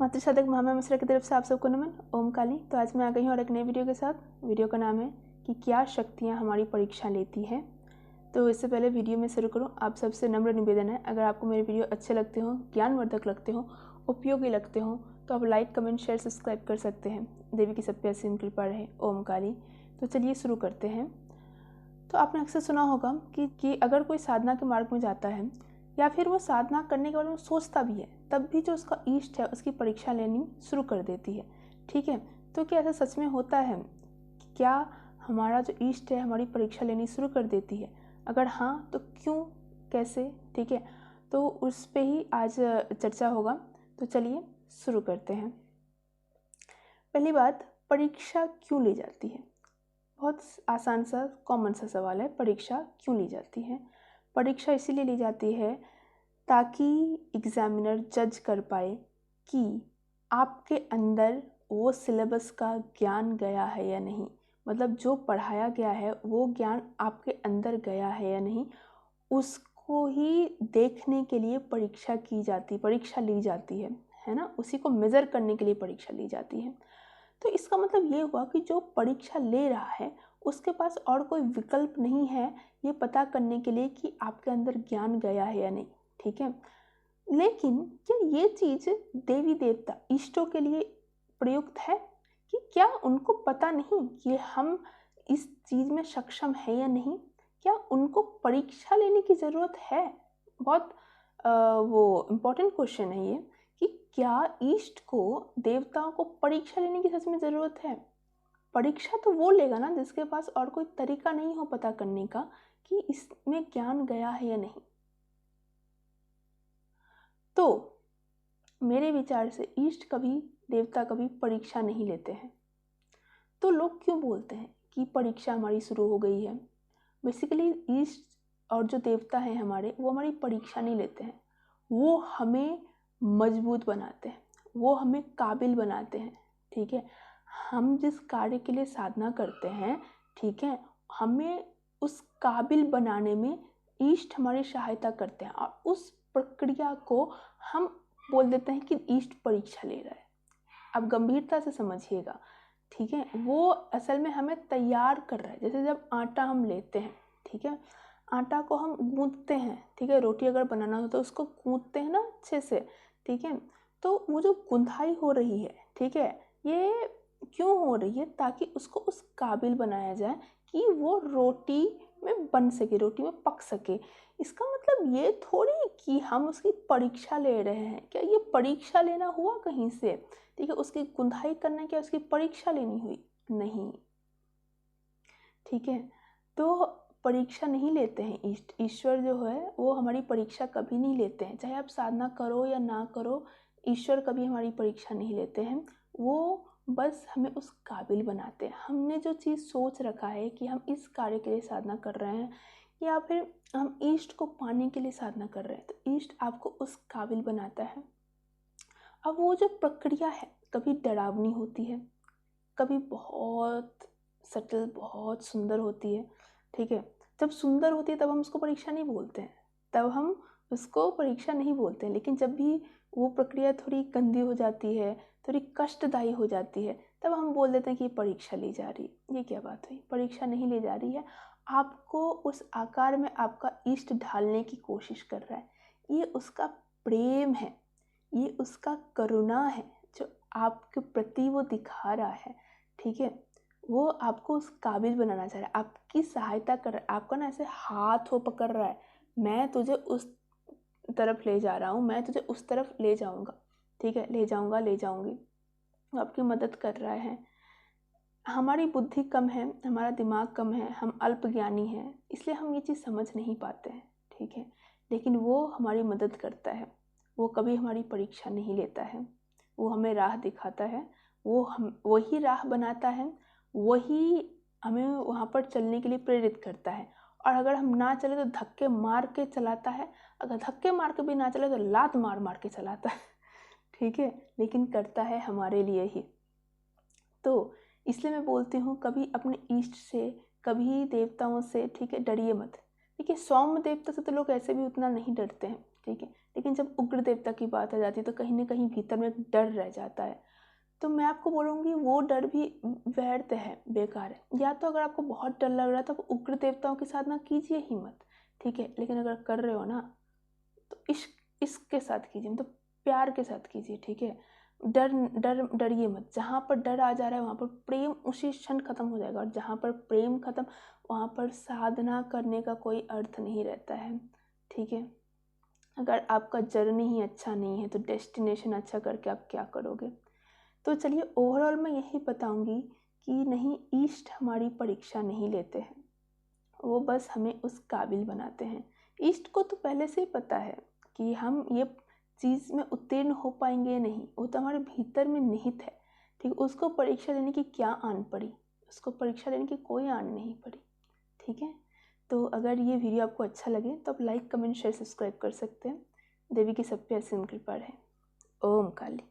मातृ साधक महामया मिश्रा की तरफ से आप सबको नमन। ओम काली। तो आज मैं आ गई हूँ और एक नई वीडियो के साथ। वीडियो का नाम है कि क्या शक्तियाँ हमारी परीक्षा लेती हैं। तो इससे पहले वीडियो में शुरू करूँ, आप सबसे नम्र निवेदन है, अगर आपको मेरे वीडियो अच्छे लगते हो, ज्ञानवर्धक लगते हो, उपयोगी लगते हो, तो आप लाइक, कमेंट, शेयर, सब्सक्राइब कर सकते हैं। देवी की सब पे असीम कृपा रहे। ओम काली। तो चलिए शुरू करते हैं। तो आपने अक्सर सुना होगा कि अगर कोई साधना के मार्ग में जाता है या फिर वो साधना करने के बारे में सोचता भी है, तब भी जो उसका इष्ट है उसकी परीक्षा लेनी शुरू कर देती है। ठीक है, तो क्या ऐसा सच में होता है? क्या हमारा जो इष्ट है हमारी परीक्षा लेनी शुरू कर देती है? अगर हाँ तो क्यों, कैसे? ठीक है, तो उस पे ही आज चर्चा होगा। तो चलिए शुरू करते हैं। पहली बात, परीक्षा क्यों ली जाती है? बहुत आसान सा कॉमन सा सवाल है, परीक्षा क्यों ली जाती है? परीक्षा इसीलिए ली जाती है ताकि एग्जामिनर जज कर पाए कि आपके अंदर वो सिलेबस का ज्ञान गया है या नहीं। मतलब जो पढ़ाया गया है वो ज्ञान आपके अंदर गया है या नहीं, उसको ही देखने के लिए परीक्षा ली जाती है ना। उसी को मेज़र करने के लिए परीक्षा ली जाती है। तो इसका मतलब ये हुआ कि जो परीक्षा ले रहा है उसके पास और कोई विकल्प नहीं है ये पता करने के लिए कि आपके अंदर ज्ञान गया है या नहीं। ठीक है, लेकिन क्या ये चीज़ देवी देवता इष्टों के लिए प्रयुक्त है? कि क्या उनको पता नहीं कि हम इस चीज़ में सक्षम है या नहीं? क्या उनको परीक्षा लेने की ज़रूरत है? बहुत वो इम्पोर्टेंट क्वेश्चन है ये कि क्या इष्ट को, देवताओं को परीक्षा लेने की सच में ज़रूरत है? परीक्षा तो वो लेगा ना जिसके पास और कोई तरीका नहीं हो पता करने का कि इसमें ज्ञान गया है या नहीं। तो मेरे विचार से इष्ट कभी, देवता कभी परीक्षा नहीं लेते हैं। तो लोग क्यों बोलते हैं कि परीक्षा हमारी शुरू हो गई है? बेसिकली इष्ट और जो देवता हैं हमारे, वो हमारी परीक्षा नहीं लेते हैं, वो हमें मजबूत बनाते हैं, वो हमें काबिल बनाते हैं। ठीक है, हम जिस कार्य के लिए साधना करते हैं, ठीक है, हमें उस काबिल बनाने में इष्ट हमारी सहायता करते हैं और उस प्रक्रिया को हम बोल देते हैं कि इष्ट परीक्षा ले रहा है। अब गंभीरता से समझिएगा। ठीक है, वो असल में हमें तैयार कर रहा है। जैसे जब आटा हम लेते हैं, ठीक है, आटा को हम गूंथते हैं, ठीक है, रोटी अगर बनाना हो तो उसको गूंथते हैं ना अच्छे से। ठीक है, तो वो जो गुंथाई हो रही है, ठीक है, ये क्यों हो रही है? ताकि उसको उस काबिल बनाया जाए कि वो रोटी में बन सके, रोटी में पक सके। इसका मतलब ये थोड़ी कि हम उसकी परीक्षा ले रहे हैं। क्या ये परीक्षा लेना हुआ कहीं से? ठीक है, उसकी गुंथाई करना क्या उसकी परीक्षा लेनी हुई? नहीं। ठीक है, तो परीक्षा नहीं लेते हैं इष्ट। ईश्वर जो है वो हमारी परीक्षा कभी नहीं लेते हैं। चाहे आप साधना करो या ना करो, ईश्वर कभी हमारी परीक्षा नहीं लेते हैं। वो बस हमें उस काबिल बनाते हैं। हमने जो चीज़ सोच रखा है कि हम इस कार्य के लिए साधना कर रहे हैं या फिर हम इष्ट को पाने के लिए साधना कर रहे हैं, तो इष्ट आपको उस काबिल बनाता है। अब वो जो प्रक्रिया है कभी डरावनी होती है, कभी बहुत सटल, बहुत सुंदर होती है। ठीक है, जब सुंदर होती है तब हम उसको परीक्षा नहीं बोलते हैं, तब हम उसको परीक्षा नहीं बोलते हैं। लेकिन जब भी वो प्रक्रिया थोड़ी गंदी हो जाती है, थोड़ी कष्टदायी हो जाती है, तब हम बोल देते हैं कि परीक्षा ली जा रही है। ये क्या बात हुई? परीक्षा नहीं ली जा रही है, आपको उस आकार में आपका इष्ट ढालने की कोशिश कर रहा है। ये उसका प्रेम है, ये उसका करुणा है जो आपके प्रति वो दिखा रहा है। ठीक है, वो आपको उस काबिल बनाना चाह रहा है, आपकी सहायता कर रहा है, आपका ना ऐसे हाथ वो पकड़ रहा है, मैं तुझे उस तरफ ले जा रहा हूँ, मैं तुझे उस तरफ ले जाऊँगा। ठीक है, ले जाऊँगा, ले जाऊँगी। वो आपकी मदद कर रहा है। हमारी बुद्धि कम है, हमारा दिमाग कम है, हम अल्पज्ञानी हैं, इसलिए हम ये चीज़ समझ नहीं पाते हैं। ठीक है, लेकिन वो हमारी मदद करता है। वो कभी हमारी परीक्षा नहीं लेता है, वो हमें राह दिखाता है, वो हम वही राह बनाता है, वही हमें वहाँ पर चलने के लिए प्रेरित करता है। और अगर हम ना चले तो धक्के मार के चलाता है, अगर धक्के मार के भी ना चले तो लात मार मार के चलाता है। ठीक है, लेकिन करता है हमारे लिए ही। तो इसलिए मैं बोलती हूँ कभी अपने इष्ट से, कभी देवताओं से, ठीक है, डरिए मत। ठीक है, सौम्य देवता से तो लोग ऐसे भी उतना नहीं डरते हैं। ठीक है, लेकिन जब उग्र देवता की बात आ जाती है तो कहीं ना कहीं भीतर में एक डर रह जाता है। तो मैं आपको बोलूँगी वो डर भी व्यर्थ है, बेकार है। या तो अगर आपको बहुत डर लग रहा है तो आप उग्र देवताओं के साथ ना कीजिए हिम्मत, ठीक है, लेकिन अगर कर रहे हो ना तो इश्क इश्क के साथ कीजिए, मतलब प्यार के साथ कीजिए, ठीक है। डरिए मत। जहाँ पर डर आ जा रहा है वहाँ पर प्रेम उसी क्षण खत्म हो जाएगा, और जहाँ पर प्रेम खत्म वहाँ पर साधना करने का कोई अर्थ नहीं रहता है, ठीक है। अगर आपका जर्नी ही अच्छा नहीं है तो डेस्टिनेशन अच्छा करके आप क्या करोगे। तो चलिए, ओवरऑल मैं यही बताऊंगी कि नहीं, ईस्ट हमारी परीक्षा नहीं लेते हैं, वो बस हमें उस काबिल बनाते हैं। ईस्ट को तो पहले से ही पता है कि हम ये चीज़ में उत्तीर्ण हो पाएंगे या नहीं, वो तो हमारे भीतर में निहित है, ठीक। उसको परीक्षा लेने की क्या आन पड़ी, उसको परीक्षा लेने की कोई आन नहीं पड़ी, ठीक है। तो अगर ये वीडियो आपको अच्छा लगे तो आप लाइक, कमेंट, शेयर, सब्सक्राइब कर सकते हैं। देवी की सब पे असीम कृपा है। ओम काली।